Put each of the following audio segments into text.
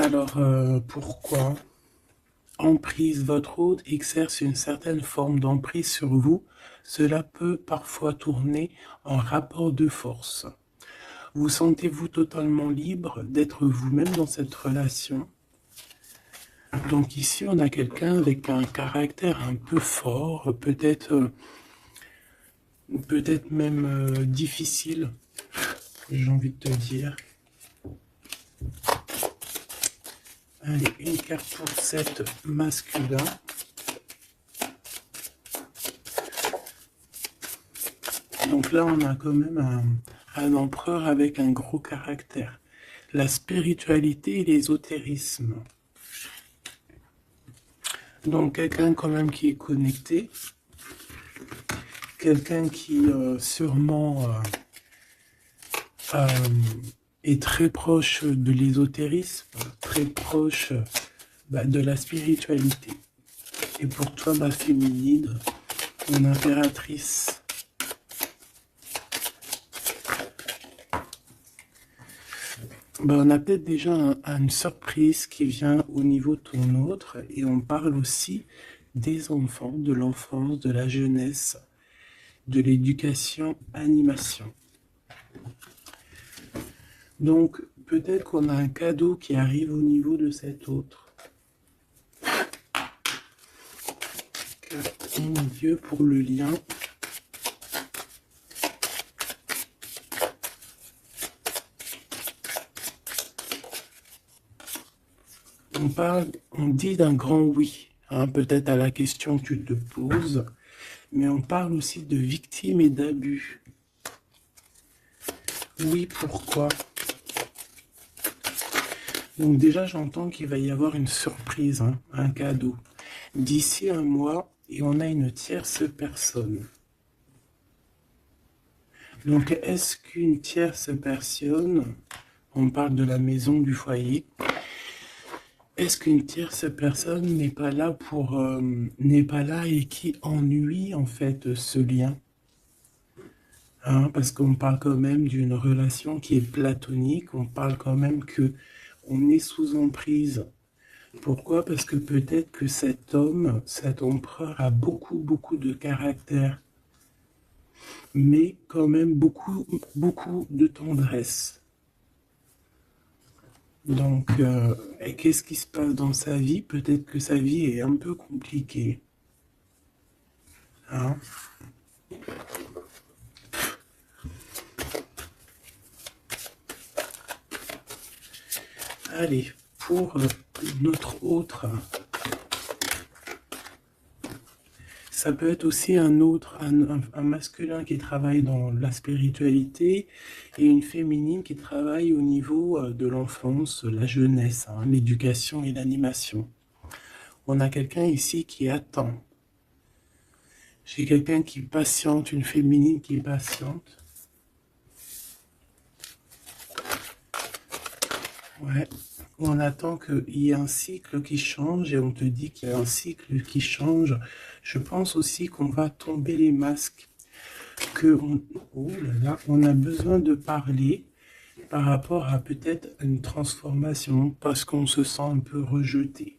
Alors, pourquoi? Emprise, votre hôte exerce une certaine forme d'emprise sur vous. Cela peut parfois tourner en rapport de force. Vous sentez-vous totalement libre d'être vous-même dans cette relation? Donc ici, on a quelqu'un avec un caractère un peu fort, peut-être même difficile, j'ai envie de te dire. Allez, une carte pour 7 masculin. Donc là, on a quand même un empereur avec un gros caractère. La spiritualité et l'ésotérisme. Donc quelqu'un quand même qui est connecté. Quelqu'un qui sûrement est très proche de l'ésotérisme, très proche de la spiritualité. Et pour toi, ma féminine, mon impératrice. On a peut-être déjà une surprise qui vient au niveau de ton autre, et on parle aussi des enfants, de l'enfance, de la jeunesse, de l'éducation, animation. Donc, peut-être qu'on a un cadeau qui arrive au niveau de cet autre. Carte au milieu pour le lien. On dit d'un grand oui, hein, peut-être à la question que tu te poses, mais on parle aussi de victimes et d'abus. Oui, pourquoi? Donc déjà, j'entends qu'il va y avoir une surprise, hein, un cadeau. D'ici un mois, et on a une tierce personne. Donc, est-ce qu'une tierce personne, on parle de la maison, du foyer, est-ce qu'une tierce personne n'est pas là n'est pas là et qui ennuie en fait ce lien? Hein, parce qu'on parle quand même d'une relation qui est platonique, on parle quand même que on est sous emprise. Pourquoi? Parce que peut-être que cet homme, cet empereur a beaucoup de caractère, mais quand même beaucoup de tendresse. Donc, qu'est-ce qui se passe dans sa vie? Peut-être que sa vie est un peu compliquée. Hein? Allez, pour notre autre, ça peut être aussi un masculin qui travaille dans la spiritualité et une féminine qui travaille au niveau de l'enfance, la jeunesse, hein, l'éducation et l'animation. On a quelqu'un ici qui attend. J'ai quelqu'un qui patiente, une féminine qui patiente. Ouais, on attend qu'il y ait un cycle qui change et on te dit qu'il y a un cycle qui change. Je pense aussi qu'on va tomber les masques, oh là là, on a besoin de parler par rapport à peut-être une transformation parce qu'on se sent un peu rejeté.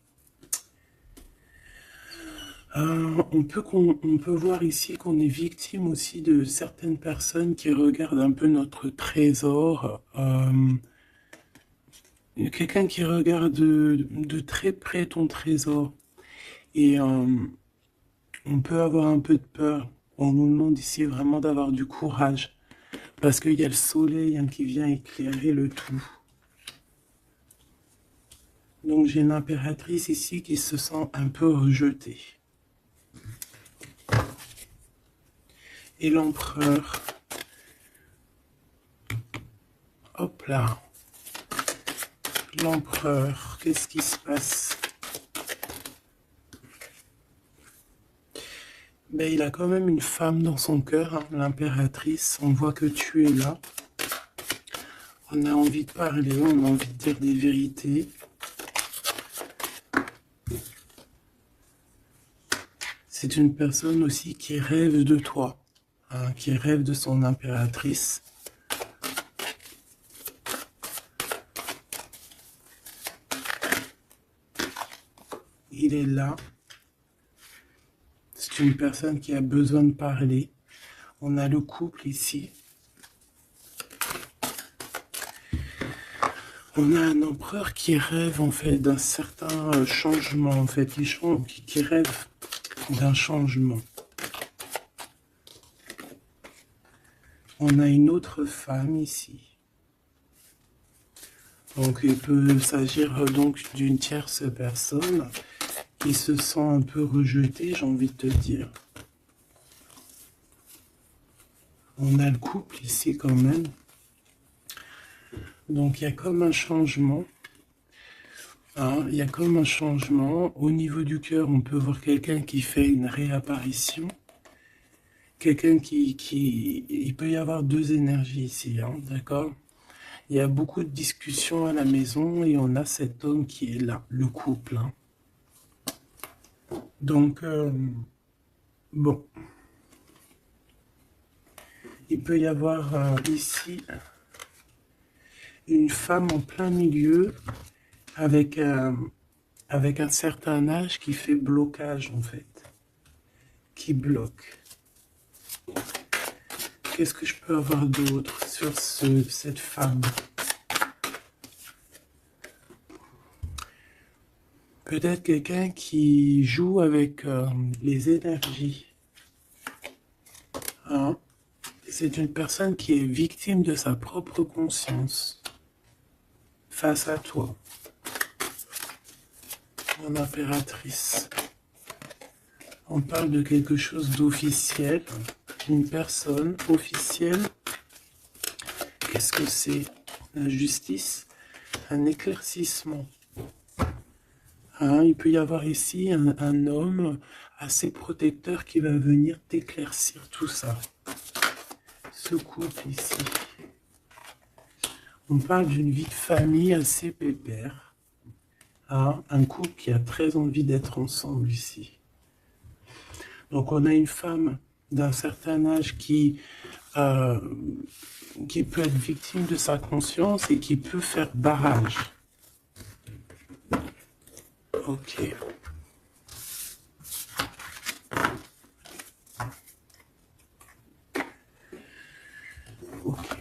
On peut voir ici qu'on est victime aussi de certaines personnes qui regardent un peu notre trésor. Quelqu'un qui regarde de très près ton trésor. Et on peut avoir un peu de peur. On nous demande ici vraiment d'avoir du courage. Parce qu'il y a le soleil hein, qui vient éclairer le tout. Donc j'ai une impératrice ici qui se sent un peu rejetée. Et l'empereur. Hop là. L'empereur, qu'est-ce qui se passe? Il a quand même une femme dans son cœur, hein, l'impératrice. On voit que tu es là. On a envie de parler, on a envie de dire des vérités. C'est une personne aussi qui rêve de toi, hein, qui rêve de son impératrice. il est là. C'est une personne qui a besoin de parler. On a le couple ici. On a un empereur qui rêve en fait d'un certain changement, en fait, qui rêve d'un changement. On a une autre femme ici. Donc il peut s'agir donc d'une tierce personne qui se sent un peu rejetée, j'ai envie de te dire. On a le couple ici quand même. Donc il y a comme un changement. Hein, il y a comme un changement. Au niveau du cœur, on peut voir quelqu'un qui fait une réapparition. Quelqu'un qui... Il peut y avoir deux énergies ici, hein, d'accord? Il y a beaucoup de discussions à la maison et on a cet homme qui est là, le couple. Hein. Donc, bon. Il peut y avoir ici une femme en plein milieu avec un certain âge qui fait blocage en fait, qui bloque. Qu'est-ce que je peux avoir d'autre sur cette femme? Peut-être quelqu'un qui joue avec les énergies. Hein? C'est une personne qui est victime de sa propre conscience face à toi. Mon impératrice. On parle de quelque chose d'officiel, une personne officielle. Qu'est-ce que c'est? La justice, un éclaircissement. Hein, il peut y avoir ici un homme assez protecteur qui va venir t'éclaircir tout ça. Ce couple ici. On parle d'une vie de famille assez pépère. Hein, un couple qui a très envie d'être ensemble ici. Donc on a une femme d'un certain âge qui peut être victime de sa conscience et qui peut faire barrage. Ok. Ok.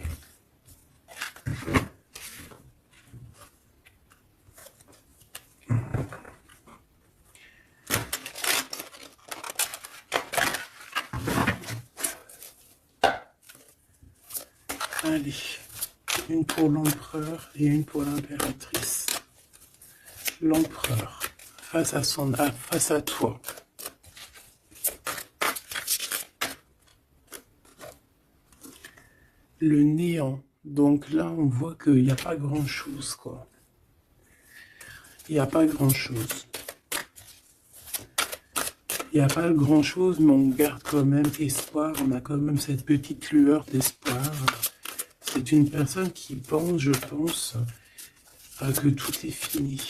Allez, une pour l'empereur et une pour l'impératrice. L'empereur, face à toi. Le néant. Donc là, on voit qu'il n'y a pas grand-chose, quoi. Il n'y a pas grand-chose. Il n'y a pas grand-chose, mais on garde quand même espoir. On a quand même cette petite lueur d'espoir. C'est une personne qui pense, je pense, que tout est fini.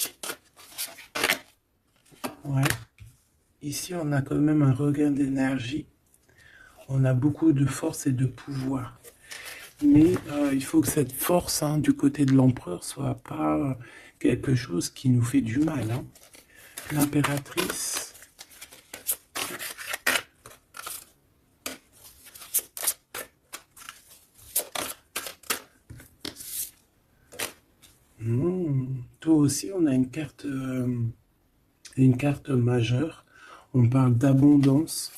Ouais. Ici, on a quand même un regain d'énergie. On a beaucoup de force et de pouvoir. Mais il faut que cette force du côté de l'empereur soit pas quelque chose qui nous fait du mal. Hein. L'impératrice. Toi aussi, on a une carte majeure. On parle d'abondance,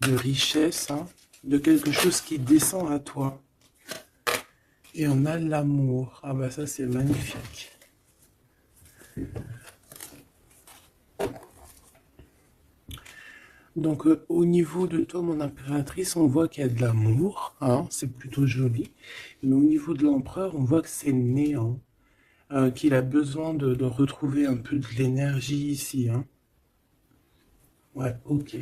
de richesse, hein, de quelque chose qui descend à toi. Et on a l'amour. Ah bah ça, c'est magnifique. Donc au niveau de toi, mon impératrice, on voit qu'il y a de l'amour, hein, c'est plutôt joli. Mais au niveau de l'empereur, on voit que c'est néant, qu'il a besoin de retrouver un peu de l'énergie ici. Hein. Ouais, ok.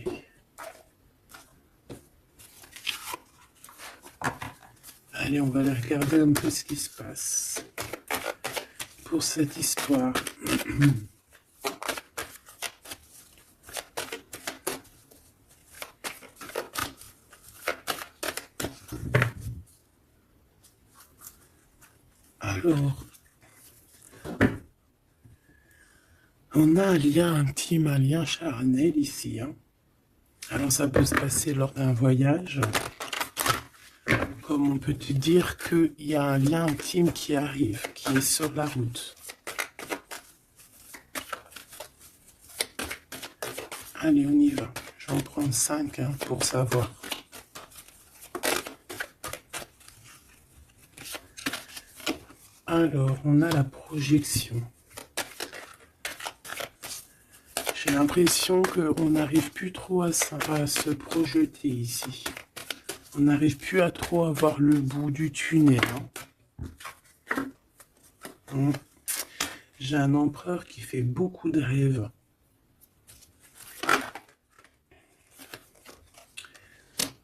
Allez, on va aller regarder un peu ce qui se passe pour cette histoire. Alors, On a un lien intime, un lien charnel ici, hein. Alors ça peut se passer lors d'un voyage, comme on peut te dire qu'il y a un lien intime qui arrive, qui est sur la route. Allez, on y va. Je vais en prendre 5 hein, pour savoir. Alors, on a la projection. J'ai l'impression qu'on n'arrive plus trop à se projeter ici. On n'arrive plus à trop avoir le bout du tunnel. Hein. J'ai un empereur qui fait beaucoup de rêves.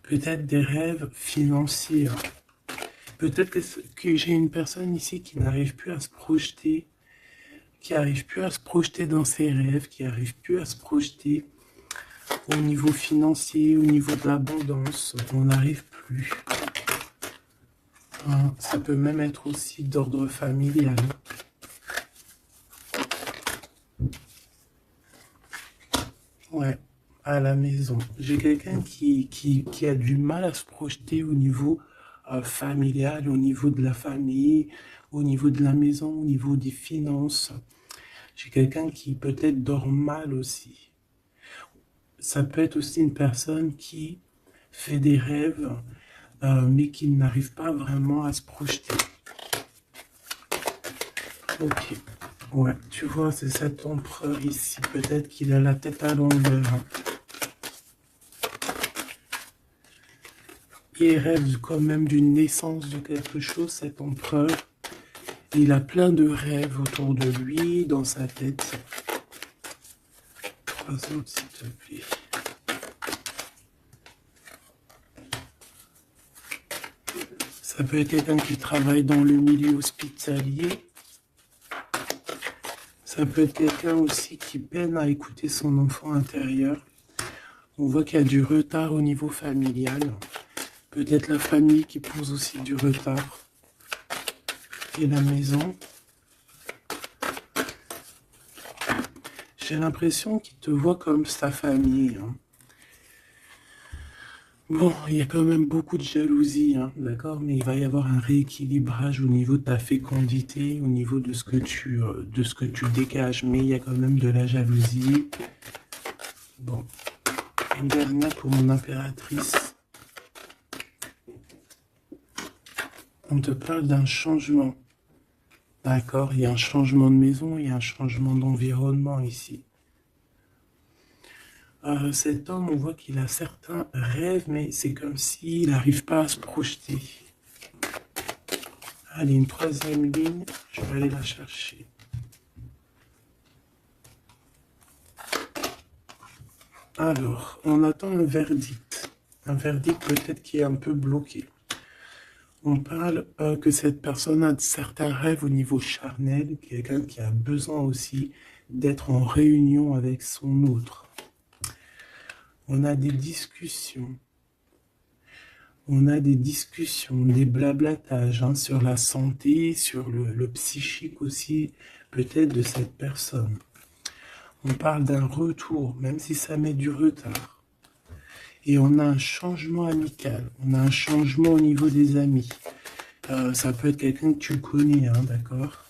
Peut-être des rêves financiers. Peut-être que j'ai une personne ici qui n'arrive plus à se projeter, qui n'arrive plus à se projeter dans ses rêves, qui n'arrive plus à se projeter au niveau financier, au niveau de l'abondance. On n'arrive plus. Hein, ça peut même être aussi d'ordre familial. Ouais, à la maison. J'ai quelqu'un qui a du mal à se projeter au niveau familial, au niveau de la famille, au niveau de la maison, au niveau des finances. J'ai quelqu'un qui peut-être dort mal aussi. Ça peut être aussi une personne qui fait des rêves, mais qui n'arrive pas vraiment à se projeter. Ok. Ouais, tu vois, c'est cet empereur ici. Peut-être qu'il a la tête à l'envers. Il rêve quand même d'une naissance de quelque chose, cet empereur. Il a plein de rêves autour de lui, dans sa tête. 3 autres, s'il te plaît. Ça peut être quelqu'un qui travaille dans le milieu hospitalier. Ça peut être quelqu'un aussi qui peine à écouter son enfant intérieur. On voit qu'il y a du retard au niveau familial. Peut-être la famille qui pose aussi du retard. Et la maison. J'ai l'impression qu'il te voit comme sa famille. Hein. Bon, il y a quand même beaucoup de jalousie, hein, d'accord? Mais il va y avoir un rééquilibrage au niveau de ta fécondité, au niveau de ce que tu dégages. Mais il y a quand même de la jalousie. Bon, une dernière pour mon impératrice. On te parle d'un changement. D'accord, il y a un changement de maison, il y a un changement d'environnement ici. Cet homme, on voit qu'il a certains rêves, mais c'est comme s'il n'arrive pas à se projeter. Allez, une 3e ligne, je vais aller la chercher. Alors, on attend un verdict. Un verdict peut-être qui est un peu bloqué. On parle que cette personne a certains rêves au niveau charnel, quelqu'un qui a besoin aussi d'être en réunion avec son autre. On a des discussions. On a des discussions, des blablatages hein, sur la santé, sur le psychique aussi, peut-être de cette personne. On parle d'un retour, même si ça met du retard. Et on a un changement amical, on a un changement au niveau des amis. Ça peut être quelqu'un que tu connais, hein, d'accord?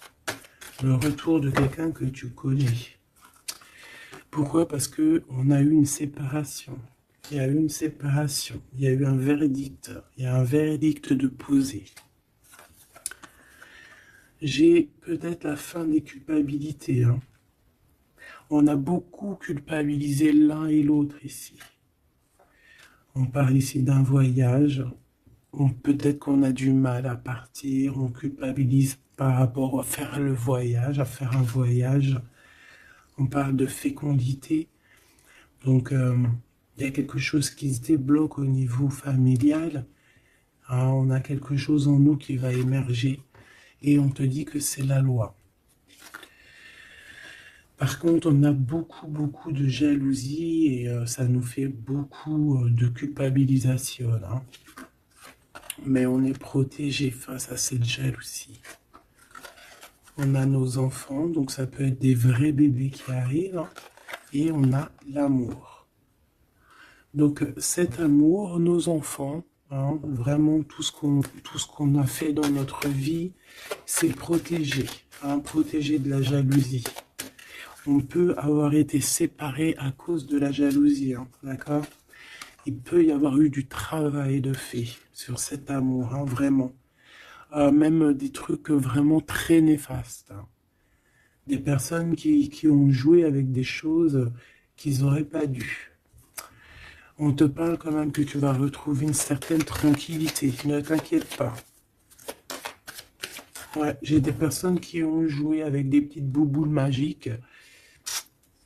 Le retour de quelqu'un que tu connais. Pourquoi? Parce qu'on a eu une séparation. Il y a eu une séparation. Il y a eu un verdict. Il y a un verdict de poser. J'ai peut-être la fin des culpabilités. Hein. On a beaucoup culpabilisé l'un et l'autre ici. On parle ici d'un voyage. Peut-être qu'on a du mal à partir. On culpabilise par rapport à faire le voyage, à faire un voyage. On parle de fécondité. Donc, il y a quelque chose qui se débloque au niveau familial. Hein, on a quelque chose en nous qui va émerger. Et on te dit que c'est la loi. Par contre, on a beaucoup de jalousie et ça nous fait beaucoup de culpabilisation. Hein. Mais on est protégé face à cette jalousie. On a nos enfants, donc ça peut être des vrais bébés qui arrivent, hein, et on a l'amour. Donc cet amour, nos enfants, hein, vraiment tout ce qu'on a fait dans notre vie, c'est protéger, hein, protéger de la jalousie. On peut avoir été séparés à cause de la jalousie, hein, d'accord? Il peut y avoir eu du travail de fait sur cet amour, hein, vraiment. Même des trucs vraiment très néfastes, hein. Des personnes qui ont joué avec des choses qu'ils n'auraient pas dû. On te parle quand même que tu vas retrouver une certaine tranquillité. Ne t'inquiète pas. Ouais, j'ai des personnes qui ont joué avec des petites bouboules magiques.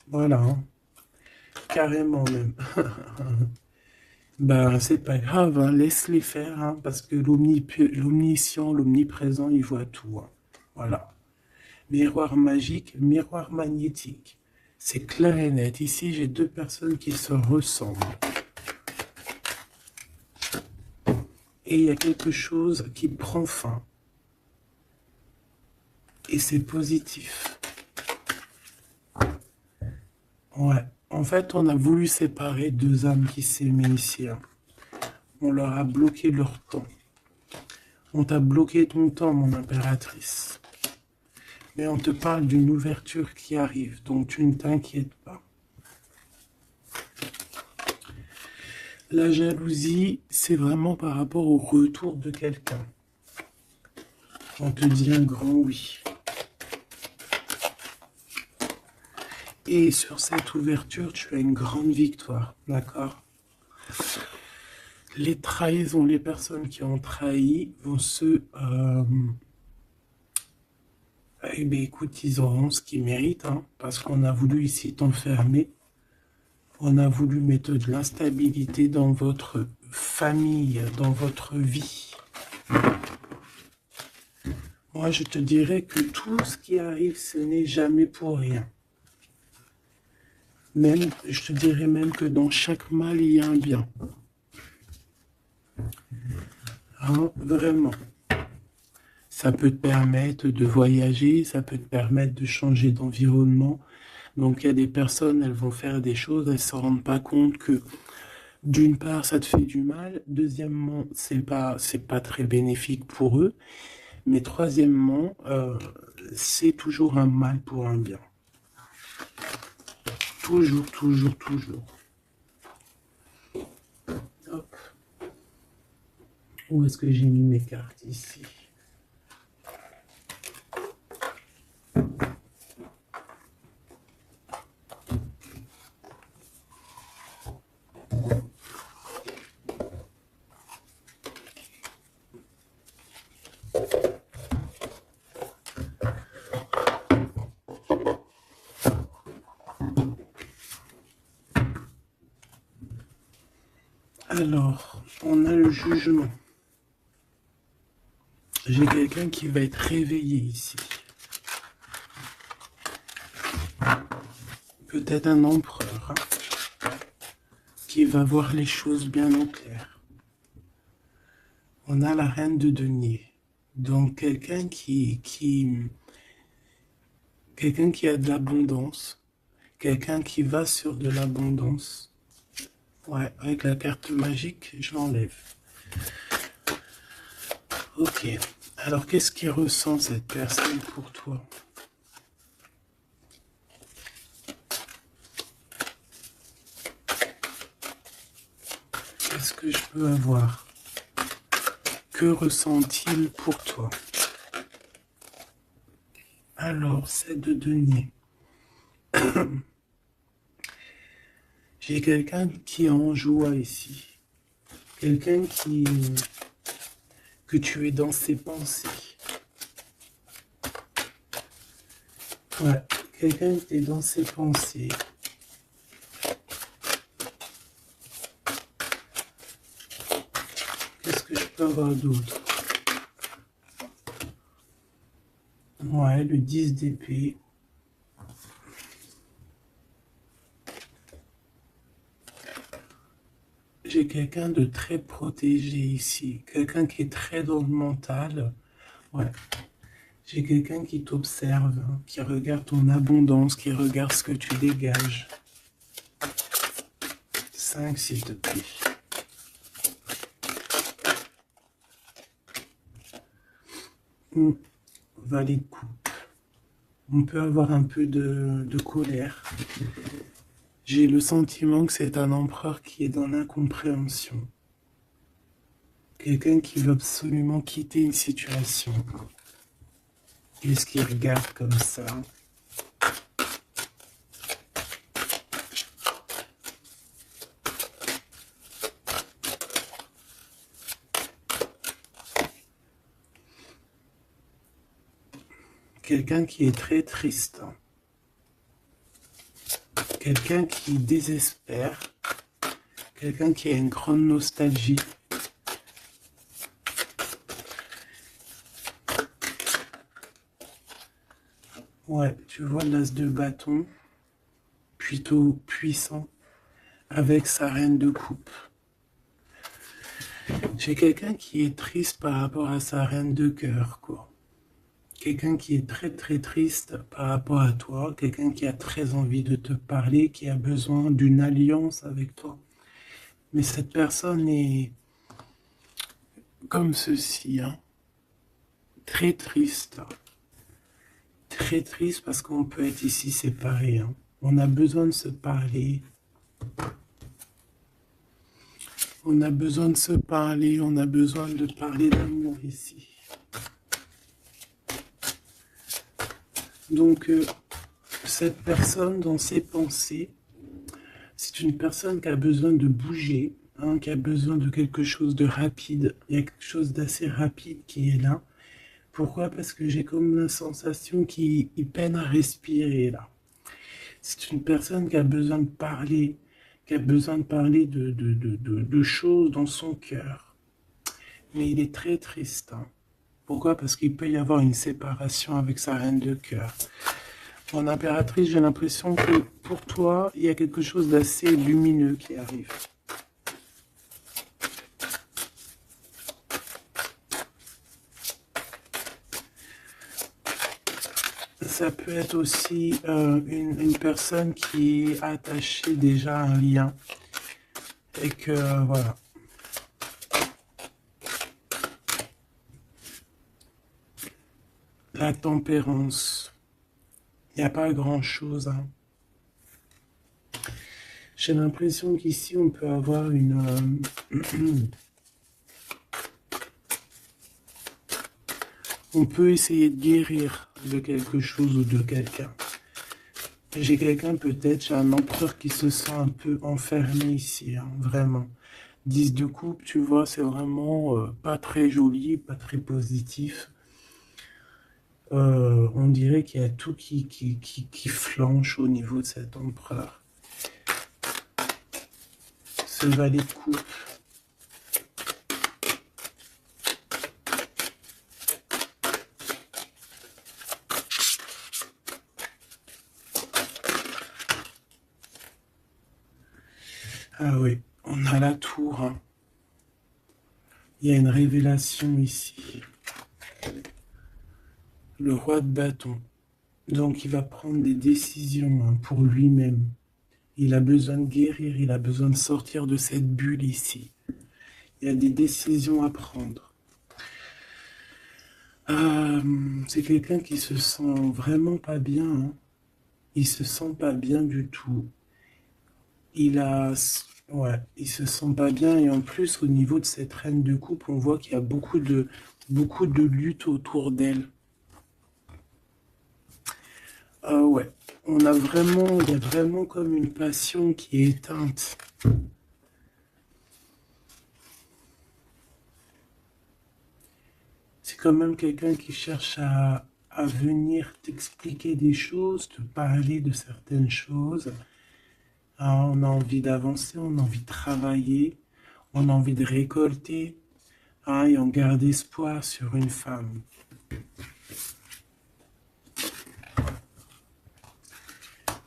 Voilà, hein. Carrément même. Ben, c'est pas grave, hein, laisse-les faire, hein, parce que l'omniscient, l'omniprésent, il voit tout, hein. Voilà. Miroir magique, miroir magnétique. C'est clair et net. Ici, j'ai deux personnes qui se ressemblent. Et il y a quelque chose qui prend fin. Et c'est positif. Ouais. En fait, on a voulu séparer deux âmes qui s'aimaient ici, hein. On leur a bloqué leur temps. On t'a bloqué ton temps, mon impératrice. Mais on te parle d'une ouverture qui arrive, donc tu ne t'inquiètes pas. La jalousie, c'est vraiment par rapport au retour de quelqu'un. On te dit un grand oui. Et sur cette ouverture, tu as une grande victoire, d'accord? Les trahisons, les personnes qui ont trahi vont eh bien, écoute, ils auront ce qu'ils méritent, hein, parce qu'on a voulu ici t'enfermer. On a voulu mettre de l'instabilité dans votre famille, dans votre vie. Moi, je te dirais que tout ce qui arrive, ce n'est jamais pour rien. Même, je te dirais même que dans chaque mal, il y a un bien. Hein, vraiment. Ça peut te permettre de voyager, ça peut te permettre de changer d'environnement. Donc, il y a des personnes, elles vont faire des choses, elles ne se rendent pas compte que, d'une part, ça te fait du mal. Deuxièmement, c'est pas très bénéfique pour eux. Mais troisièmement, c'est toujours un mal pour un bien. Toujours, toujours, toujours. Hop. Où est-ce que j'ai mis mes cartes ici? Alors, on a le jugement. J'ai quelqu'un qui va être réveillé ici. Peut-être un empereur, hein, qui va voir les choses bien au clair. On a la reine de denier. Donc quelqu'un qui a de l'abondance, quelqu'un qui va sur de l'abondance. Ouais, avec la carte magique, je l'enlève. Ok. Alors, qu'est-ce qu'il ressent cette personne pour toi? Qu'est-ce que je peux avoir? Que ressent-il pour toi? Alors, c'est de denier. J'ai quelqu'un qui est en joie ici. Quelqu'un que tu es dans ses pensées. Ouais, quelqu'un qui est dans ses pensées. Qu'est-ce que je peux avoir d'autre? Ouais, le 10 d'épée. J'ai quelqu'un de très protégé ici. Quelqu'un qui est très dans le mental. Ouais. J'ai quelqu'un qui t'observe, hein, qui regarde ton abondance, qui regarde ce que tu dégages. 5, s'il te plaît. Valet de coupe. On peut avoir un peu de colère. J'ai le sentiment que c'est un empereur qui est dans l'incompréhension. Quelqu'un qui veut absolument quitter une situation. Qu'est-ce qu'il regarde comme ça? Quelqu'un qui est très triste. Quelqu'un qui désespère. Quelqu'un qui a une grande nostalgie. Ouais, tu vois l'as de bâton, plutôt puissant, avec sa reine de coupe. J'ai quelqu'un qui est triste par rapport à sa reine de cœur, quoi. Quelqu'un qui est très très triste par rapport à toi, quelqu'un qui a très envie de te parler, qui a besoin d'une alliance avec toi. Mais cette personne est comme ceci, hein, très triste. Très triste parce qu'on peut être ici séparés. Hein. On a besoin de se parler. On a besoin de se parler, on a besoin de parler d'amour ici. Donc, cette personne, dans ses pensées, c'est une personne qui a besoin de bouger, hein, qui a besoin de quelque chose de rapide. Il y a quelque chose d'assez rapide qui est là. Pourquoi? Parce que j'ai comme la sensation qu'il peine à respirer là. C'est une personne qui a besoin de parler, qui a besoin de parler de choses dans son cœur. Mais il est très triste. Hein. Pourquoi? Parce qu'il peut y avoir une séparation avec sa reine de cœur. Mon impératrice, j'ai l'impression que pour toi, il y a quelque chose d'assez lumineux qui arrive. Ça peut être aussi une personne qui est attachée déjà à un lien. Et que, voilà. La tempérance. Il n'y a pas grand-chose. Hein. J'ai l'impression qu'ici, on peut avoir une... on peut essayer de guérir de quelque chose ou de quelqu'un. J'ai quelqu'un peut-être, j'ai un empereur qui se sent un peu enfermé ici, hein, vraiment. 10 de coupe, tu vois, c'est vraiment pas très joli, pas très positif. On dirait qu'il y a tout qui flanche au niveau de cet empereur. Ce valet de coupe. Ah oui, on a la tour. Hein. Il y a une révélation ici. Le roi de bâton. Donc il va prendre des décisions hein, pour lui-même. Il a besoin de guérir, il a besoin de sortir de cette bulle ici. Il y a des décisions à prendre. C'est quelqu'un qui se sent vraiment pas bien. Hein. Il se sent pas bien du tout. Ouais, il se sent pas bien et en plus au niveau de cette reine de coupe, on voit qu'il y a beaucoup de lutte autour d'elle. Ouais, il y a vraiment comme une passion qui est éteinte. C'est quand même quelqu'un qui cherche à venir t'expliquer des choses, te parler de certaines choses. Ah, on a envie d'avancer, on a envie de travailler, on a envie de récolter, hein, et on garde espoir sur une femme.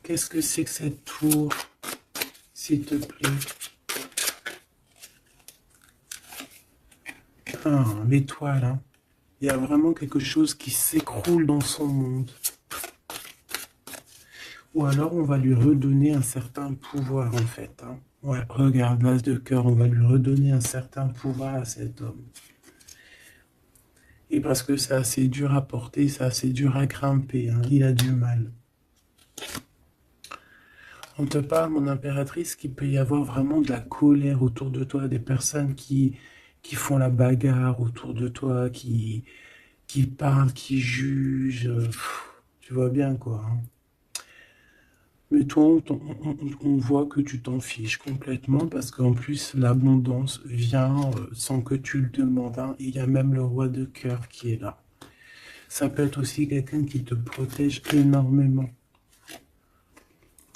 Qu'est-ce que c'est que cette tour, s'il te plaît? Ah, l'étoile, hein. Il y a vraiment quelque chose qui s'écroule dans son monde. Ou alors, on va lui redonner un certain pouvoir, en fait. Hein. Ouais, regarde, l'as de cœur, on va lui redonner un certain pouvoir à cet homme. Et parce que c'est assez dur à porter, c'est assez dur à grimper, hein. Il a du mal. On te parle, mon impératrice, qu'il peut y avoir vraiment de la colère autour de toi, des personnes qui font la bagarre autour de toi, qui parlent, qui jugent. Tu vois bien, quoi. Hein. Mais toi, on voit que tu t'en fiches complètement parce qu'en plus, l'abondance vient sans que tu le demandes. Hein. Il y a même le roi de cœur qui est là. Ça peut être aussi quelqu'un qui te protège énormément.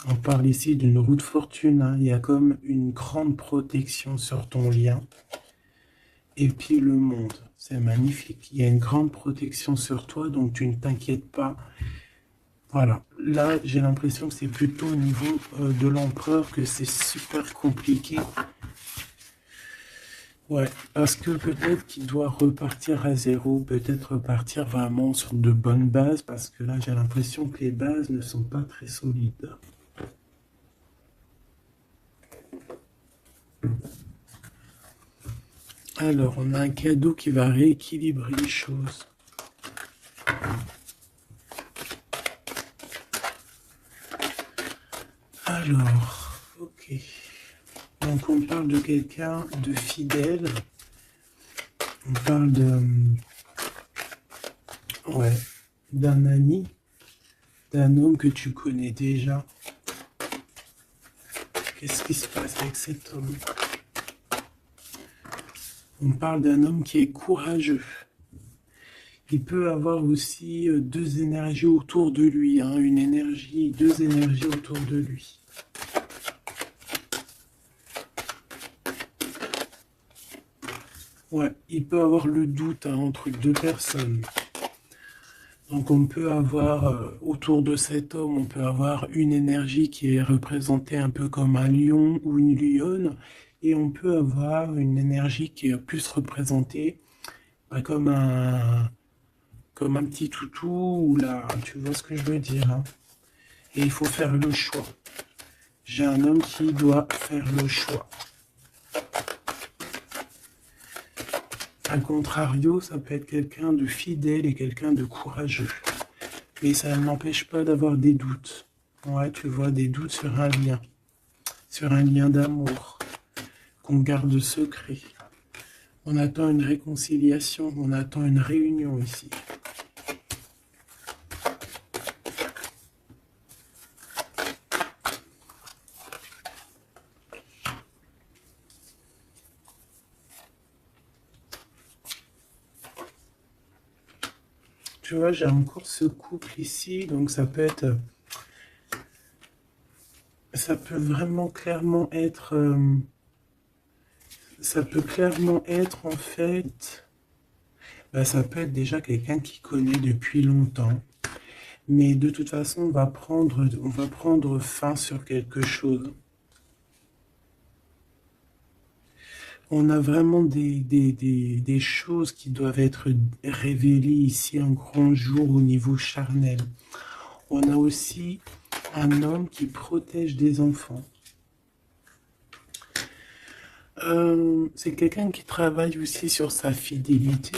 On parle ici d'une roue de fortune. Hein. Il y a comme une grande protection sur ton lien. Et puis le monde, c'est magnifique. Il y a une grande protection sur toi, donc tu ne t'inquiètes pas. Voilà, là j'ai l'impression que c'est plutôt au niveau de l'empereur que c'est super compliqué. Ouais, parce que peut-être qu'il doit repartir à zéro, peut-être repartir vraiment sur de bonnes bases, parce que là j'ai l'impression que les bases ne sont pas très solides. Alors, on a un cadeau qui va rééquilibrer les choses. Alors, ok. Donc on parle de quelqu'un de fidèle. On parle de... Ouais, d'un ami, d'un homme que tu connais déjà. Qu'est-ce qui se passe avec cet homme? On parle d'un homme qui est courageux. Il peut avoir aussi deux énergies autour de lui, hein, une énergie, deux énergies autour de lui. Ouais, il peut avoir le doute hein, entre deux personnes. Donc on peut avoir, autour de cet homme, on peut avoir une énergie qui est représentée un peu comme un lion ou une lionne, et on peut avoir une énergie qui est plus représentée bah, comme un petit toutou, ou là, tu vois ce que je veux dire. Hein. Et il faut faire le choix. J'ai un homme qui doit faire le choix. A contrario, ça peut être quelqu'un de fidèle et quelqu'un de courageux. Mais ça ne m'empêche pas d'avoir des doutes. Ouais, tu vois, des doutes sur un lien d'amour qu'on garde secret. On attend une réconciliation, on attend une réunion ici. Tu vois, j'ai encore ce couple ici, donc ça peut être... Ça peut vraiment clairement être... ça peut clairement être en fait... Bah, ça peut être déjà quelqu'un qui connaît depuis longtemps. Mais de toute façon, on va prendre fin sur quelque chose. On a vraiment des choses qui doivent être révélées ici un grand jour au niveau charnel. On a aussi un homme qui protège des enfants. C'est quelqu'un qui travaille aussi sur sa fidélité.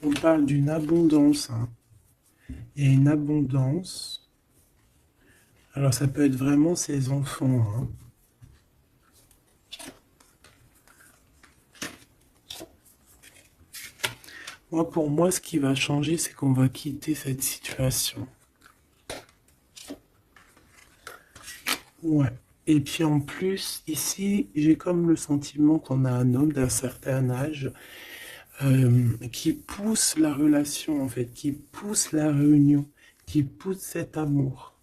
On parle d'une abondance. Hein. Il y a une abondance. Alors ça peut être vraiment ses enfants. Hein. Moi, pour moi, ce qui va changer, c'est qu'on va quitter cette situation. Ouais. Et puis en plus, ici, j'ai comme le sentiment qu'on a un homme d'un certain âge qui pousse la relation, en fait, qui pousse la réunion, qui pousse cet amour.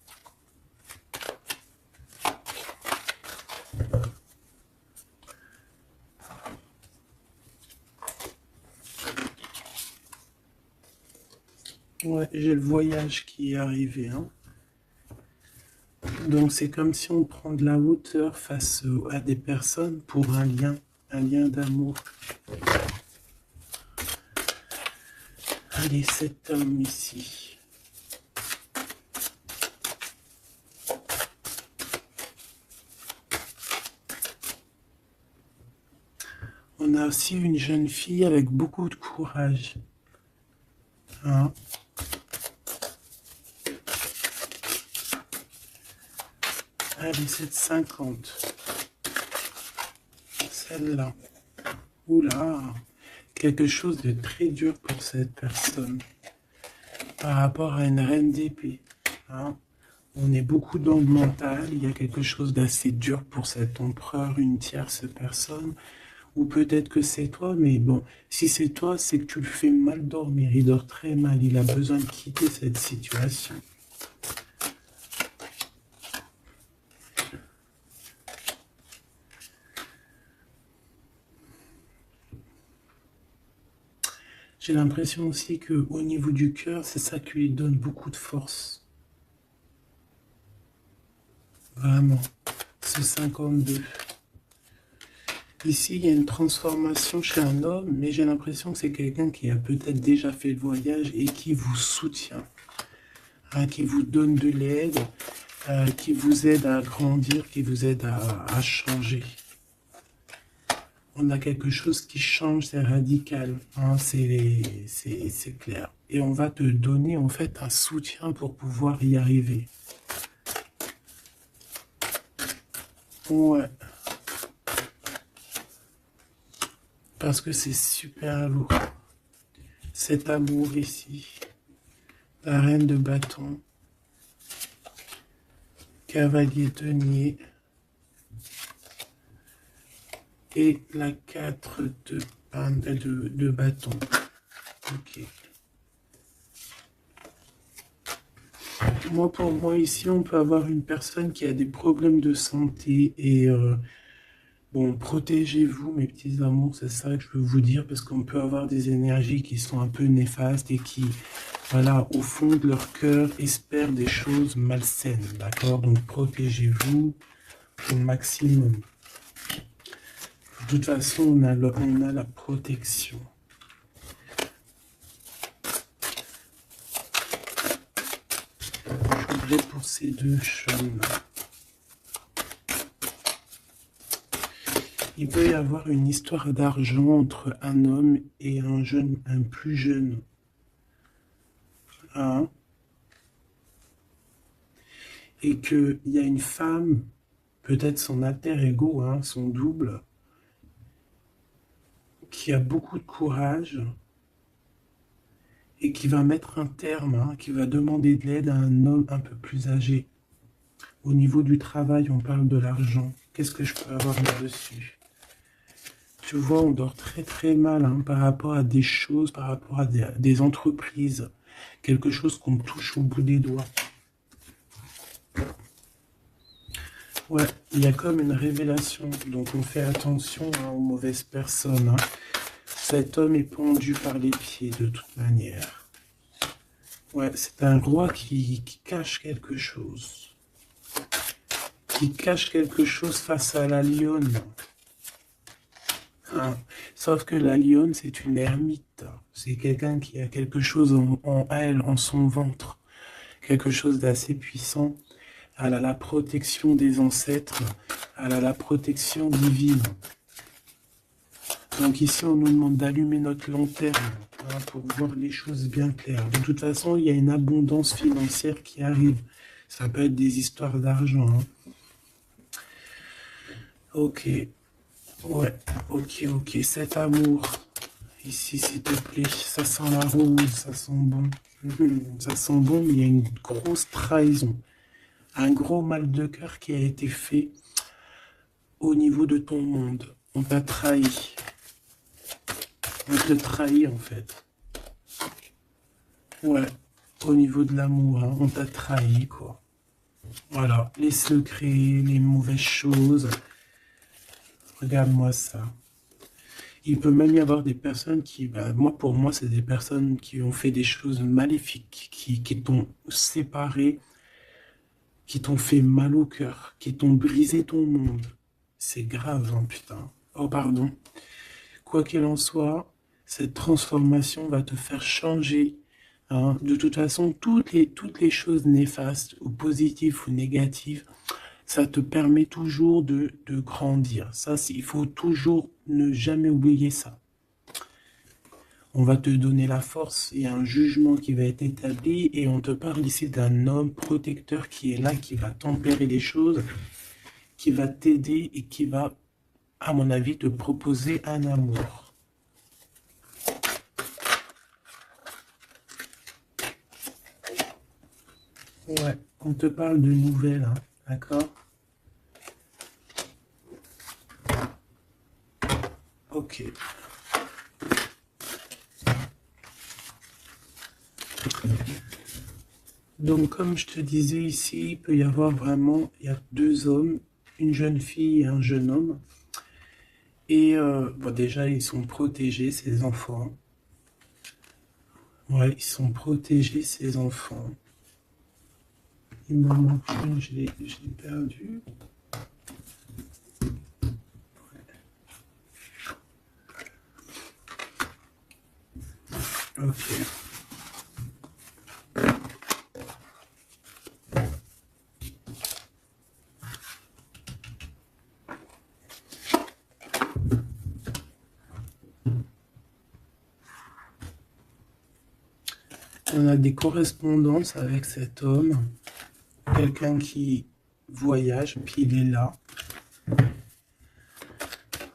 Ouais, j'ai le voyage qui est arrivé, hein. Donc c'est comme si on prend de la hauteur face à des personnes pour un lien d'amour. Allez, cet homme ici. On a aussi une jeune fille avec beaucoup de courage. Hein? Allez, 7,50. Celle-là. Oula, quelque chose de très dur pour cette personne. Par rapport à une reine d'épée. Hein? On est beaucoup dans le mental. Il y a quelque chose d'assez dur pour cet empereur, une tierce personne. Ou peut-être que c'est toi, mais bon, si c'est toi, c'est que tu le fais mal dormir. Il dort très mal. Il a besoin de quitter cette situation. J'ai l'impression aussi que au niveau du cœur, c'est ça qui lui donne beaucoup de force. Vraiment. Ce 52. Ici, il y a une transformation chez un homme, mais j'ai l'impression que c'est quelqu'un qui a peut-être déjà fait le voyage et qui vous soutient, hein, qui vous donne de l'aide, qui vous aide à grandir, qui vous aide à changer. On a quelque chose qui change, c'est radical, hein, c'est clair. Et on va te donner en fait un soutien pour pouvoir y arriver. Ouais. Parce que c'est super lourd. Cet amour ici. La reine de bâton. Cavalier denier. Et la 4 de bâton. Ok. Moi, pour moi, ici, on peut avoir une personne qui a des problèmes de santé et bon, protégez-vous, mes petits amours, c'est ça que je veux vous dire, parce qu'on peut avoir des énergies qui sont un peu néfastes et qui, voilà, au fond de leur cœur, espèrent des choses malsaines, d'accord? Donc, protégez-vous au maximum. De toute façon, on a la protection. Je voudrais pour ces deux chemins. Il peut y avoir une histoire d'argent entre un homme et un plus jeune. Hein? Et qu'il y a une femme, peut-être son alter ego, hein, son double, qui a beaucoup de courage et qui va mettre un terme, hein, qui va demander de l'aide à un homme un peu plus âgé. Au niveau du travail, on parle de l'argent. Qu'est-ce que je peux avoir là-dessus? Tu vois, on dort très très mal, hein, par rapport à des choses, par rapport à des entreprises. Quelque chose qu'on touche au bout des doigts. Ouais, il y a comme une révélation. Donc on fait attention, hein, aux mauvaises personnes. Hein. Cet homme est pendu par les pieds de toute manière. Ouais, c'est un roi qui cache quelque chose. Qui cache quelque chose face à la lionne. Hein. Sauf que la lionne, c'est une ermite. C'est quelqu'un qui a quelque chose en elle, en son ventre. Quelque chose d'assez puissant. Elle a la protection des ancêtres. Elle a la protection divine. Donc ici, on nous demande d'allumer notre lanterne, hein, pour voir les choses bien claires. De toute façon, il y a une abondance financière qui arrive. Ça peut être des histoires d'argent. Hein. Ok. Ouais, ok. Cet amour, ici, s'il te plaît, ça sent la rose, ça sent bon. Ça sent bon, mais il y a une grosse trahison. Un gros mal de cœur qui a été fait au niveau de ton monde. On t'a trahi. On te trahit, en fait. Ouais, au niveau de l'amour, hein, on t'a trahi, quoi. Voilà, les secrets, les mauvaises choses. Regarde-moi ça. Il peut même y avoir des personnes qui, pour moi, c'est des personnes qui ont fait des choses maléfiques, qui t'ont séparé, qui t'ont fait mal au cœur, qui t'ont brisé ton monde. C'est grave, hein, putain. Oh, pardon. Quoi qu'il en soit, Cette transformation va te faire changer. Hein. De toute façon, toutes les choses néfastes, ou positives ou négatives, ça te permet toujours de grandir. Ça, il faut toujours ne jamais oublier ça. On va te donner la force, il y a un jugement qui va être établi et on te parle ici d'un homme protecteur qui est là, qui va tempérer les choses, qui va t'aider et qui va, à mon avis, te proposer un amour. Ouais, on te parle de nouvelles, hein, d'accord? Ok. Donc, comme je te disais ici, il peut y avoir vraiment, il y a deux hommes, une jeune fille et un jeune homme. Et bon, déjà, ils sont protégés, ces enfants. Ouais, ils sont protégés, ces enfants. Il m'en manque une, je l'ai perdu. Ok. On a des correspondances avec cet homme, quelqu'un qui voyage, puis il est là.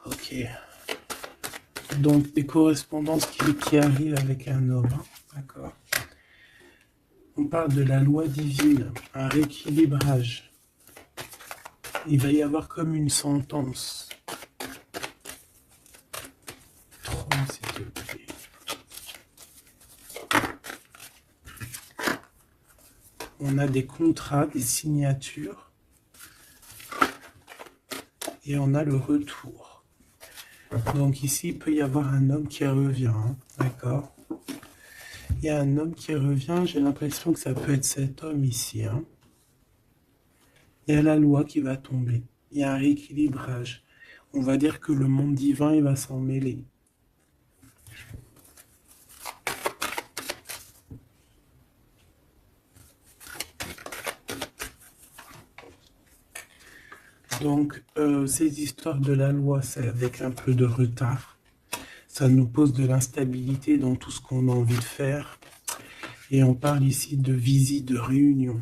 Ok. Donc des correspondances qui arrivent avec un homme, hein. D'accord. On parle de la loi divine, un rééquilibrage. Il va y avoir comme une sentence. 3, s'il te plaît. On a des contrats, des signatures, et on a le retour. Donc ici, il peut y avoir un homme qui revient, hein, d'accord? Il y a un homme qui revient, j'ai l'impression que ça peut être cet homme ici. Hein. Il y a la loi qui va tomber, il y a un rééquilibrage. On va dire que le monde divin, il va s'en mêler. Donc, ces histoires de la loi, c'est avec un peu de retard. Ça nous pose de l'instabilité dans tout ce qu'on a envie de faire. Et on parle ici de visite, de réunion.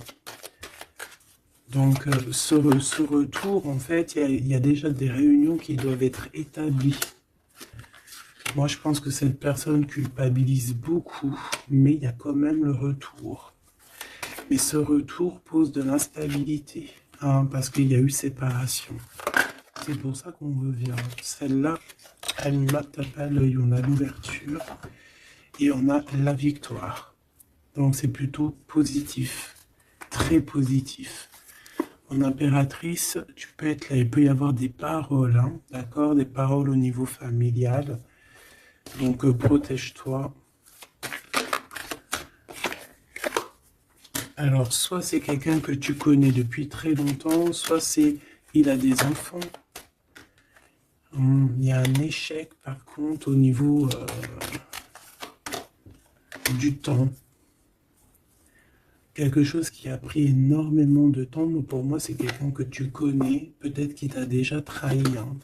Donc, ce retour, en fait, il y a déjà des réunions qui doivent être établies. Moi, je pense que cette personne culpabilise beaucoup, mais il y a quand même le retour. Mais ce retour pose de l'instabilité, hein, parce qu'il y a eu séparation. C'est pour ça qu'on revient. Celle-là, elle ne tape pas l'œil. On a l'ouverture et on a la victoire. Donc c'est plutôt positif, très positif. En impératrice, tu peux être là, il peut y avoir des paroles, hein, d'accord, des paroles au niveau familial. Donc protège-toi. Alors soit c'est quelqu'un que tu connais depuis très longtemps, soit il a des enfants. Il y a un échec par contre au niveau du temps. Quelque chose qui a pris énormément de temps, mais pour moi c'est quelqu'un que tu connais, peut-être qui t'a déjà trahi. Hein.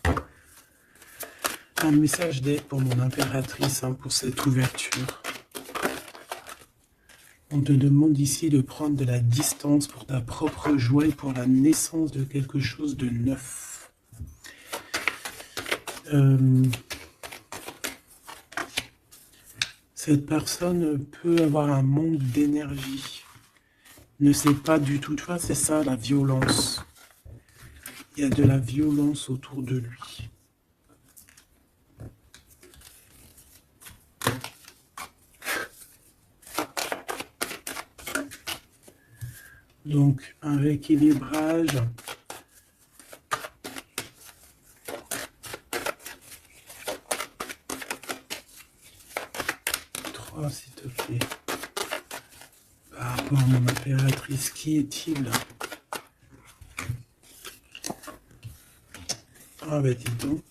Un message d'aide pour mon impératrice, hein, pour cette ouverture. On te demande ici de prendre de la distance pour ta propre joie et pour la naissance de quelque chose de neuf. Cette personne peut avoir un manque d'énergie. Ne sait pas du tout. Tu vois, c'est ça la violence. Il y a de la violence autour de lui. Donc, un rééquilibrage. S'il te plaît. Par rapport à mon impératrice, qui est-il? Ah ben dis donc.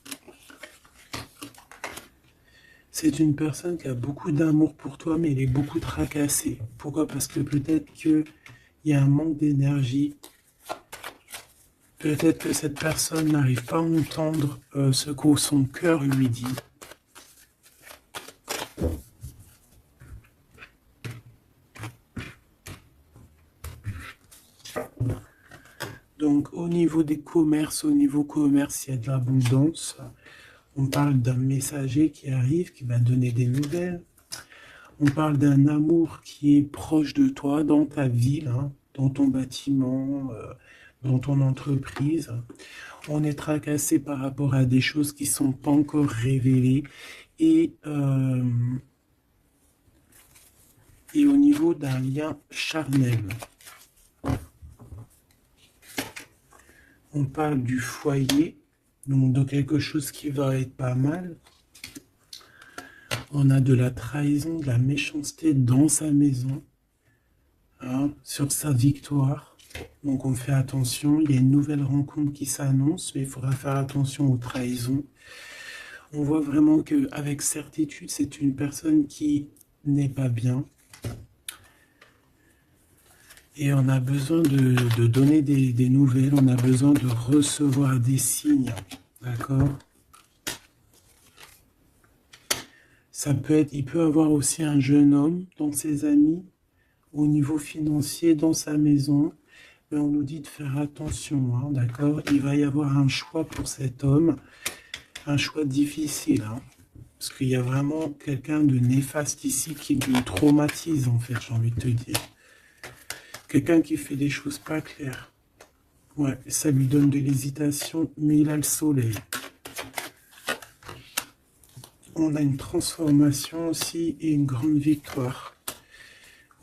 C'est une personne qui a beaucoup d'amour pour toi, mais elle est beaucoup tracassée. Pourquoi? Parce que peut-être qu'il y a un manque d'énergie. Peut-être que cette personne n'arrive pas à entendre ce que son cœur lui dit. Donc au niveau des commerces, au niveau commerce, il y a de l'abondance. On parle d'un messager qui arrive, qui va donner des nouvelles. On parle d'un amour qui est proche de toi, dans ta ville, hein, dans ton bâtiment, dans ton entreprise. On est tracassé par rapport à des choses qui ne sont pas encore révélées. Et au niveau d'un lien charnel. On parle du foyer, donc de quelque chose qui va être pas mal. On a de la trahison, de la méchanceté dans sa maison, hein, sur sa victoire. Donc on fait attention, il y a une nouvelle rencontre qui s'annonce, mais il faudra faire attention aux trahisons. On voit vraiment qu'avec certitude, c'est une personne qui n'est pas bien. Et on a besoin de donner des nouvelles, on a besoin de recevoir des signes, d'accord? Ça peut être, il peut avoir aussi un jeune homme dans ses amis, au niveau financier, dans sa maison, mais on nous dit de faire attention, hein, d'accord? Il va y avoir un choix pour cet homme, un choix difficile, hein, parce qu'il y a vraiment quelqu'un de néfaste ici qui lui traumatise, en fait, j'ai envie de te dire. Quelqu'un qui fait des choses pas claires. Ouais, ça lui donne de l'hésitation, mais il a le soleil. On a une transformation aussi et une grande victoire.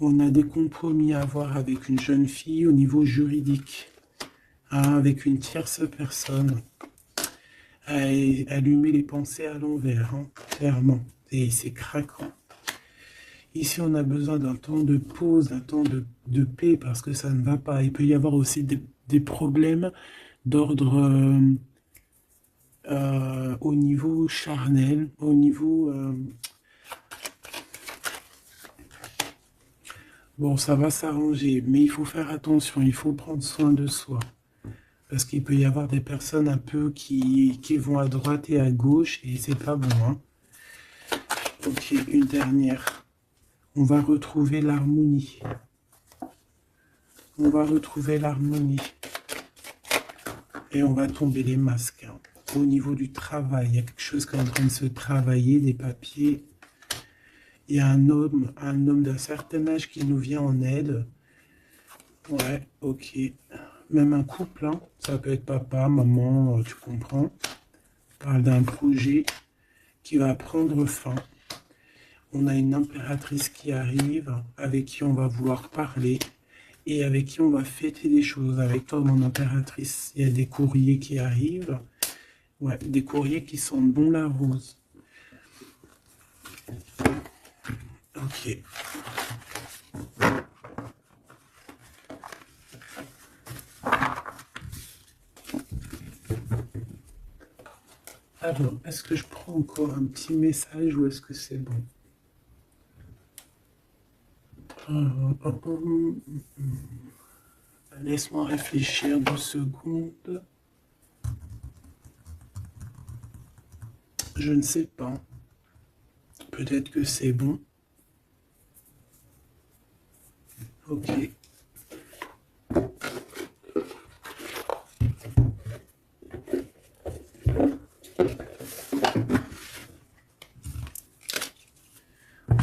On a des compromis à avoir avec une jeune fille au niveau juridique, hein, avec une tierce personne. Elle lui met les pensées à l'envers, hein, clairement, et c'est craquant. Ici, on a besoin d'un temps de pause, d'un temps de paix, parce que ça ne va pas. Il peut y avoir aussi des problèmes d'ordre au niveau charnel, au niveau... Bon, ça va s'arranger, mais il faut faire attention, il faut prendre soin de soi. Parce qu'il peut y avoir des personnes un peu qui vont à droite et à gauche, et c'est pas bon, hein. Ok, une dernière. On va retrouver l'harmonie. On va retrouver l'harmonie. Et on va tomber les masques, hein. Au niveau du travail, il y a quelque chose qui est en train de se travailler, des papiers. Il y a un homme d'un certain âge qui nous vient en aide. Ouais, ok. Même un couple, hein. Ça peut être papa, maman, tu comprends. On parle d'un projet qui va prendre fin. On a une impératrice qui arrive, avec qui on va vouloir parler et avec qui on va fêter des choses. Avec toi, mon impératrice, il y a des courriers qui arrivent. Ouais, des courriers qui sentent bon la rose. Ok. Alors, est-ce que je prends encore un petit message ou est-ce que c'est bon? Laisse-moi réfléchir 2 secondes. Je ne sais pas. Peut-être que c'est bon. Ok.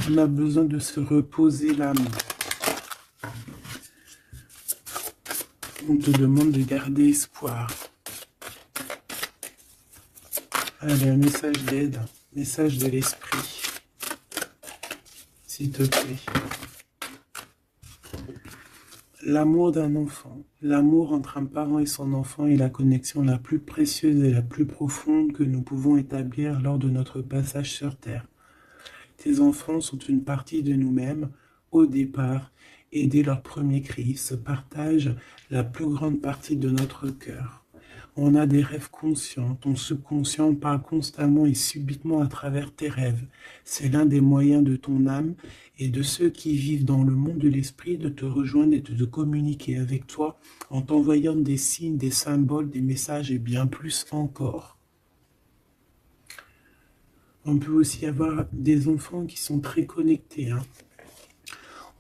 On a besoin de se reposer l'âme. On te demande de garder espoir. Allez, un message d'aide, message de l'esprit. S'il te plaît. L'amour d'un enfant, l'amour entre un parent et son enfant est la connexion la plus précieuse et la plus profonde que nous pouvons établir lors de notre passage sur Terre. Tes enfants sont une partie de nous-mêmes au départ et dès leur premier cri se partagent la plus grande partie de notre cœur. On a des rêves conscients. Ton subconscient parle constamment et subitement à travers tes rêves. C'est l'un des moyens de ton âme et de ceux qui vivent dans le monde de l'esprit de te rejoindre et de te communiquer avec toi en t'envoyant des signes, des symboles, des messages et bien plus encore. On peut aussi avoir des enfants qui sont très connectés, hein.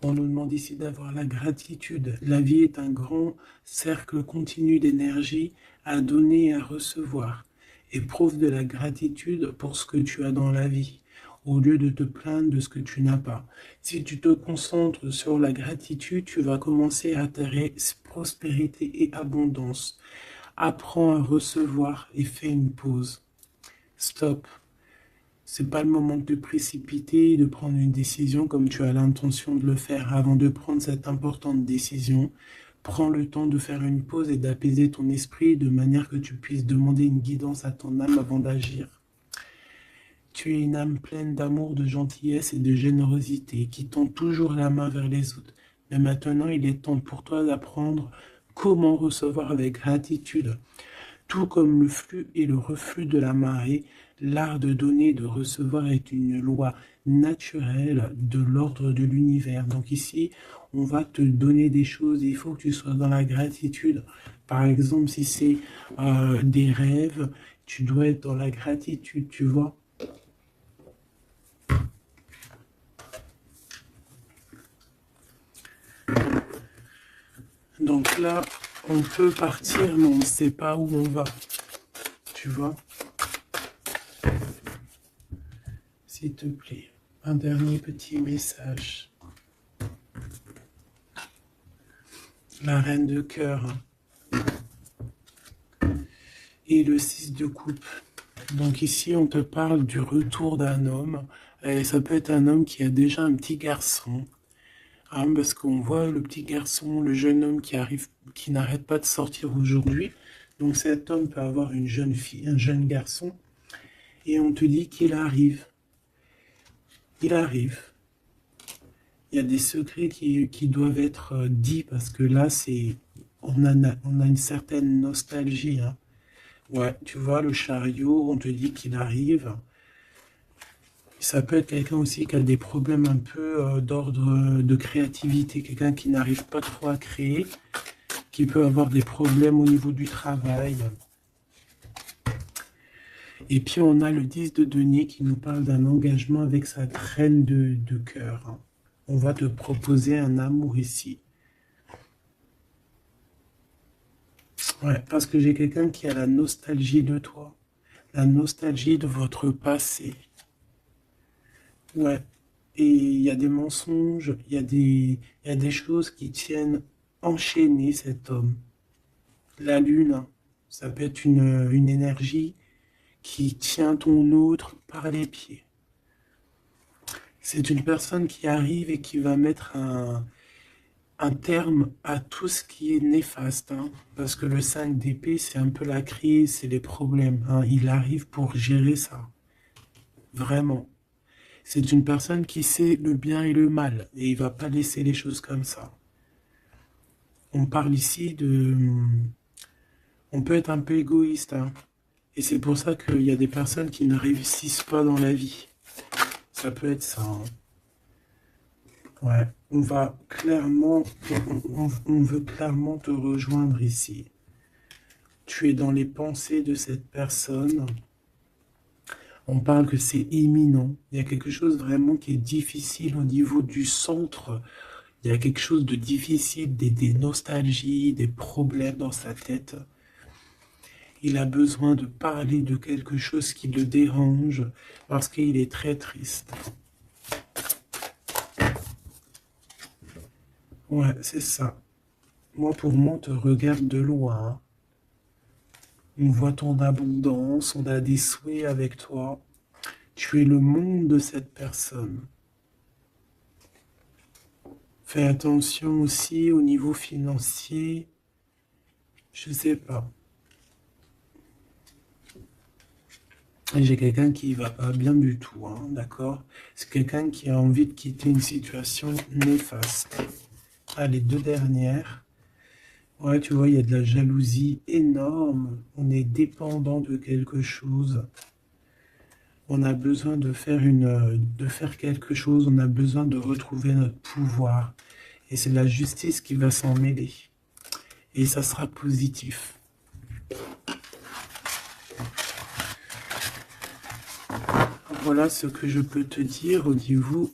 On nous demande ici d'avoir la gratitude. La vie est un grand cercle continu d'énergie à donner et à recevoir. Éprouve de la gratitude pour ce que tu as dans la vie, au lieu de te plaindre de ce que tu n'as pas. Si tu te concentres sur la gratitude, tu vas commencer à atterrir prospérité et abondance. Apprends à recevoir et fais une pause. Stop. C'est pas le moment de te précipiter et de prendre une décision comme tu as l'intention de le faire. Avant de prendre cette importante décision, prends le temps de faire une pause et d'apaiser ton esprit de manière que tu puisses demander une guidance à ton âme avant d'agir. Tu es une âme pleine d'amour, de gentillesse et de générosité qui tend toujours la main vers les autres. Mais maintenant, il est temps pour toi d'apprendre comment recevoir avec gratitude. Tout comme le flux et le reflux de la marée, l'art de donner et de recevoir est une loi naturelle de l'ordre de l'univers. Donc ici, on va te donner des choses et il faut que tu sois dans la gratitude. Par exemple, si c'est des rêves, tu dois être dans la gratitude, tu vois. Donc là, on peut partir, mais on ne sait pas où on va. Tu vois? S'il te plaît, un dernier petit message. La reine de cœur et le 6 de coupe. Donc ici, on te parle du retour d'un homme. Et ça peut être un homme qui a déjà un petit garçon. Hein, parce qu'on voit le petit garçon, le jeune homme qui arrive, qui n'arrête pas de sortir aujourd'hui. Donc cet homme peut avoir une jeune fille, un jeune garçon. Et on te dit qu'il arrive. Il arrive. Il y a des secrets qui doivent être dits parce que là, on a une certaine nostalgie. Hein. Ouais, tu vois, le chariot, on te dit qu'il arrive. Ça peut être quelqu'un aussi qui a des problèmes un peu d'ordre de créativité, quelqu'un qui n'arrive pas trop à créer, qui peut avoir des problèmes au niveau du travail. Et puis on a le 10 de denier qui nous parle d'un engagement avec sa reine de cœur. Hein. On va te proposer un amour ici. Ouais, parce que j'ai quelqu'un qui a la nostalgie de toi, la nostalgie de votre passé. Ouais, et il y a des mensonges, il y a des choses qui tiennent enchaîner cet homme. La lune, hein, ça peut être une énergie qui tient ton autre par les pieds. C'est une personne qui arrive et qui va mettre un terme à tout ce qui est néfaste, hein, parce que le 5 d'épée, c'est un peu la crise, c'est les problèmes. Hein, il arrive pour gérer ça, vraiment. C'est une personne qui sait le bien et le mal, et il va pas laisser les choses comme ça. On parle ici de... On peut être un peu égoïste, hein, et c'est pour ça qu'il y a des personnes qui ne réussissent pas dans la vie. Ça peut être ça, hein. Ouais, on va clairement, on veut clairement te rejoindre ici. Tu es dans les pensées de cette personne. On parle que c'est imminent. Il y a quelque chose vraiment qui est difficile au niveau du centre. Il y a quelque chose de difficile, des nostalgies, des problèmes dans sa tête. Il a besoin de parler de quelque chose qui le dérange parce qu'il est très triste. Ouais, c'est ça. Moi, pour moi, on te regarde de loin. On voit ton abondance, on a des souhaits avec toi. Tu es le monde de cette personne. Fais attention aussi au niveau financier. Je sais pas. Et j'ai quelqu'un qui va pas bien du tout, hein, d'accord? C'est quelqu'un qui a envie de quitter une situation néfaste. Ah, les deux dernières. Ouais, tu vois, il y a de la jalousie énorme. On est dépendant de quelque chose. On a besoin de faire quelque chose. On a besoin de retrouver notre pouvoir. Et c'est la justice qui va s'en mêler. Et ça sera positif. Voilà ce que je peux te dire au niveau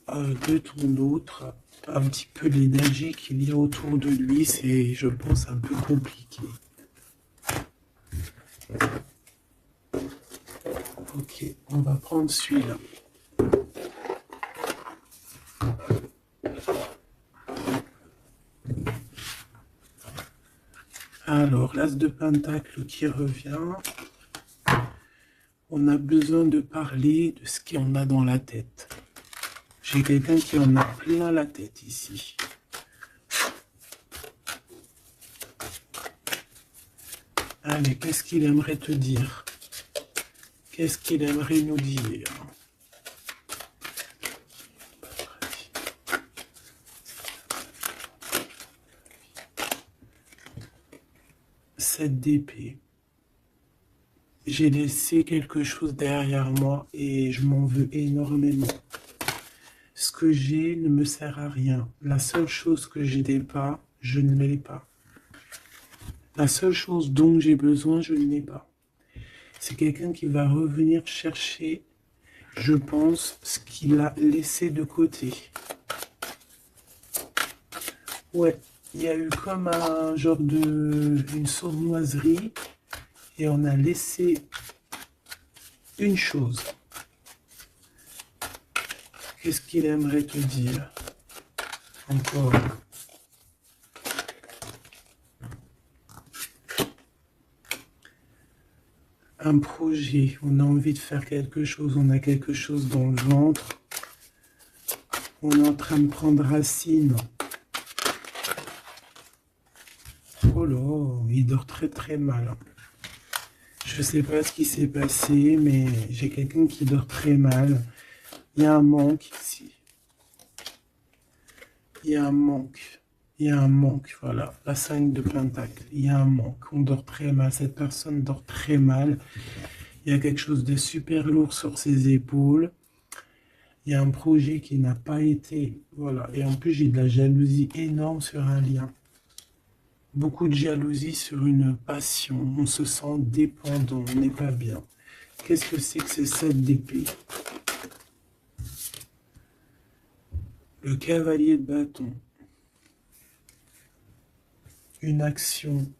de ton autre. Un petit peu l'énergie qu'il y a autour de lui, c'est, je pense, un peu compliqué. Ok, on va prendre celui-là. Alors, l'as de pentacle qui revient. On a besoin de parler de ce qu'on a dans la tête. J'ai quelqu'un qui en a plein la tête ici. Allez, qu'est-ce qu'il aimerait te dire? Qu'est-ce qu'il aimerait nous dire? 7 d'épée. J'ai laissé quelque chose derrière moi et je m'en veux énormément. Ce que j'ai ne me sert à rien. La seule chose que je n'ai pas, je ne l'ai pas. La seule chose dont j'ai besoin, je ne l'ai pas. C'est quelqu'un qui va revenir chercher, je pense, ce qu'il a laissé de côté. Ouais, il y a eu comme un genre une sournoiserie et on a laissé une chose. Qu'est-ce qu'il aimerait te dire? Encore. Un projet, on a envie de faire quelque chose, on a quelque chose dans le ventre. On est en train de prendre racine. Oh là, il dort très très mal. Je sais pas ce qui s'est passé, mais j'ai quelqu'un qui dort très mal. Il y a un manque ici. Il y a un manque. Il y a un manque, voilà. La 5 de pentacle. Il y a un manque. On dort très mal. Cette personne dort très mal. Il y a quelque chose de super lourd sur ses épaules. Il y a un projet qui n'a pas été... Voilà. Et en plus, j'ai de la jalousie énorme sur un lien. Beaucoup de jalousie sur une passion. On se sent dépendant. On n'est pas bien. Qu'est-ce que c'est que ces 7 d'épée? Le cavalier de bâton. Une action.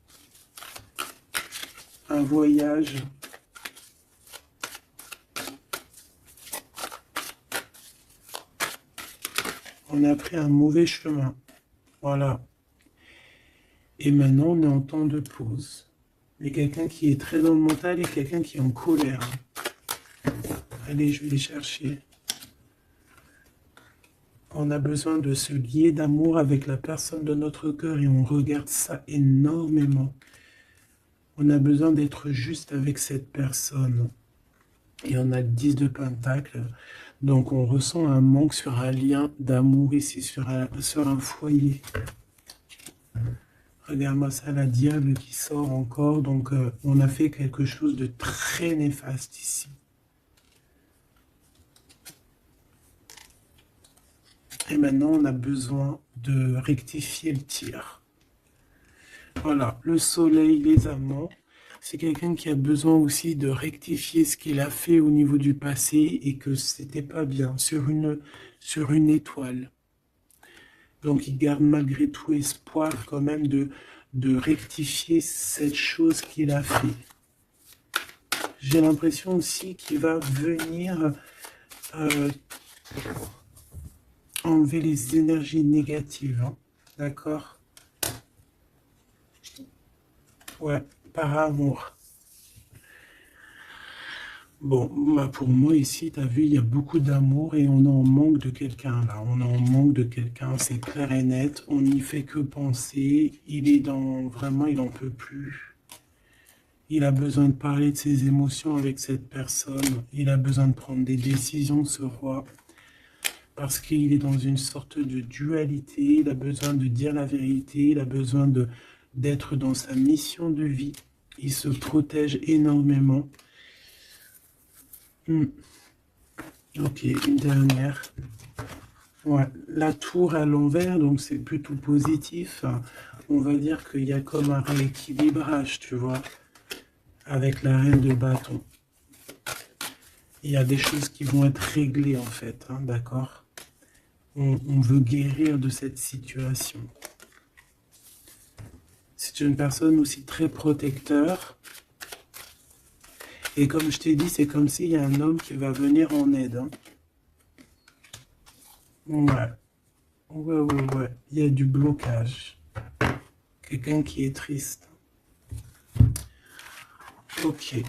Un voyage. On a pris un mauvais chemin. Voilà. Et maintenant, on est en temps de pause. Mais quelqu'un qui est très dans le mental et quelqu'un qui est en colère. Allez, je vais les chercher. On a besoin de se lier d'amour avec la personne de notre cœur et on regarde ça énormément. On a besoin d'être juste avec cette personne. Et on a le 10 de pentacle. Donc on ressent un manque sur un lien d'amour ici, sur un foyer. Regarde-moi ça, la diable qui sort encore. Donc on a fait quelque chose de très néfaste ici. Et maintenant, on a besoin de rectifier le tir. Voilà, le soleil, les amants. C'est quelqu'un qui a besoin aussi de rectifier ce qu'il a fait au niveau du passé et que c'était pas bien sur une étoile. Donc il garde malgré tout espoir quand même de rectifier cette chose qu'il a fait. J'ai l'impression aussi qu'il va venir enlever les énergies négatives. Hein. D'accord? Ouais, par amour. Bon, bah pour moi ici, tu as vu, il y a beaucoup d'amour et on est en manque de quelqu'un là. On est en manque de quelqu'un, c'est clair et net. On n'y fait que penser. Il est dans... Vraiment, il n'en peut plus. Il a besoin de parler de ses émotions avec cette personne. Il a besoin de prendre des décisions, ce roi. Parce qu'il est dans une sorte de dualité. Il a besoin de dire la vérité. Il a besoin d'être dans sa mission de vie. Il se protège énormément. Ok, une dernière. Ouais, la tour à l'envers, donc c'est plutôt positif. On va dire qu'il y a comme un rééquilibrage, tu vois, avec la reine de bâton. Il y a des choses qui vont être réglées en fait, hein, d'accord? On veut guérir de cette situation. C'est une personne aussi très protecteur. Et comme je t'ai dit, c'est comme s'il y a un homme qui va venir en aide. Hein. Ouais. Il y a du blocage. Quelqu'un qui est triste. Ok.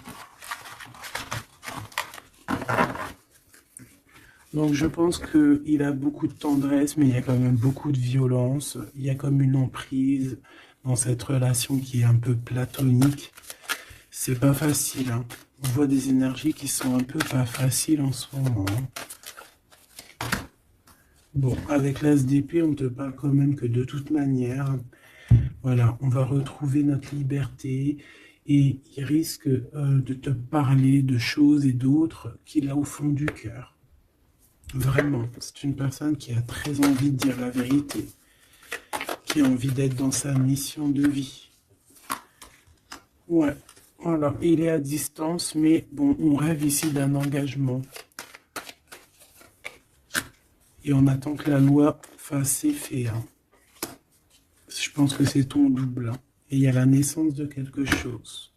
Donc je pense qu'il a beaucoup de tendresse, mais il y a quand même beaucoup de violence. Il y a comme une emprise dans cette relation qui est un peu platonique. C'est pas facile. Hein. On voit des énergies qui sont un peu pas faciles en ce moment. Hein. Bon, avec l'as d'épée, on te parle quand même que de toute manière, voilà, on va retrouver notre liberté et il risque de te parler de choses et d'autres qu'il a au fond du cœur. Vraiment, c'est une personne qui a très envie de dire la vérité, qui a envie d'être dans sa mission de vie. Ouais, voilà, il est à distance, mais bon, on rêve ici d'un engagement. Et on attend que la loi fasse effet. Hein. Je pense que c'est ton double. Hein. Et il y a la naissance de quelque chose.